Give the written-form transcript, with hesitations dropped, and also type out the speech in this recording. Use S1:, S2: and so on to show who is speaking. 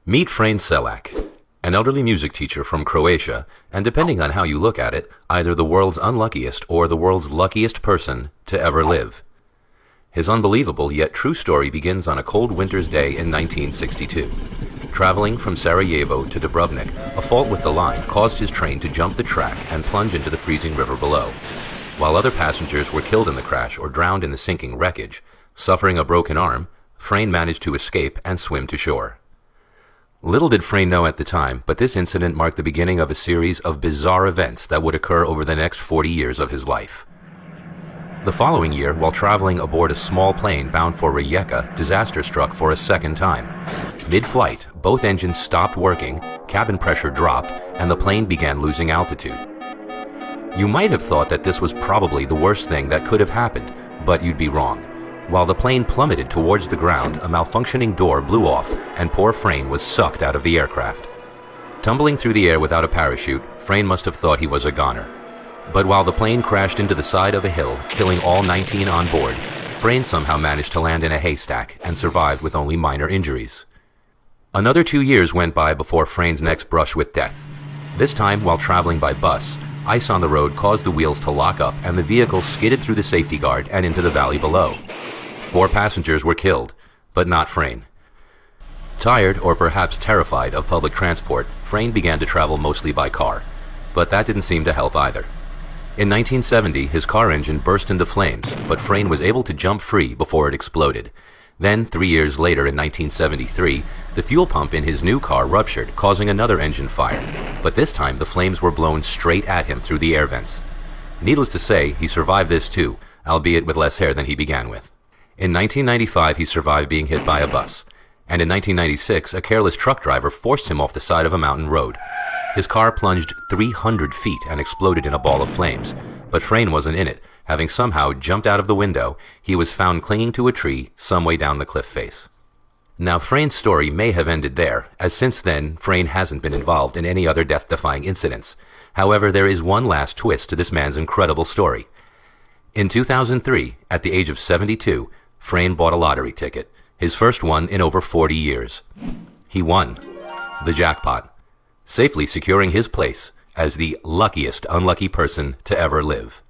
S1: Meet Frane Selak, an elderly music teacher from Croatia, and depending on how you look at it, either the world's unluckiest or the world's luckiest person to ever live. His unbelievable yet true story begins on a cold winter's day in 1962. Traveling from Sarajevo to Dubrovnik, a fault with the line caused his train to jump the track and plunge into the freezing river below. While other passengers were killed in the crash or drowned in the sinking wreckage, suffering a broken arm, Frane managed to escape and swim to shore. Little did Frane know at the time, but this incident marked the beginning of a series of bizarre events that would occur over the next 40 years of his life. The following year, while traveling aboard a small plane bound for Rijeka, disaster struck for a second time. Mid-flight, both engines stopped working, cabin pressure dropped, and the plane began losing altitude. You might have thought that this was probably the worst thing that could have happened, but you'd be wrong. While the plane plummeted towards the ground, a malfunctioning door blew off, and poor Frane was sucked out of the aircraft. Tumbling through the air without a parachute, Frane must have thought he was a goner. But while the plane crashed into the side of a hill, killing all 19 on board, Frane somehow managed to land in a haystack and survived with only minor injuries. Another 2 years went by before Frane's next brush with death. This time, while traveling by bus, ice on the road caused the wheels to lock up and the vehicle skidded through the safety guard and into the valley below. 4 passengers were killed, but not Frane. Tired, or perhaps terrified, of public transport, Frane began to travel mostly by car, but that didn't seem to help either. In 1970, his car engine burst into flames, but Frane was able to jump free before it exploded. Then, 3 years later in 1973, the fuel pump in his new car ruptured, causing another engine fire, but this time the flames were blown straight at him through the air vents. Needless to say, he survived this too, albeit with less hair than he began with. In 1995, he survived being hit by a bus, and in 1996, a careless truck driver forced him off the side of a mountain road. His car plunged 300 feet and exploded in a ball of flames, but Frane wasn't in it. Having somehow jumped out of the window, he was found clinging to a tree some way down the cliff face. Now, Frane's story may have ended there, as since then, Frane hasn't been involved in any other death-defying incidents. However, there is one last twist to this man's incredible story. In 2003, at the age of 72, Frane bought a lottery ticket, his first one in over 40 years. He won the jackpot, safely securing his place as the luckiest unlucky person to ever live.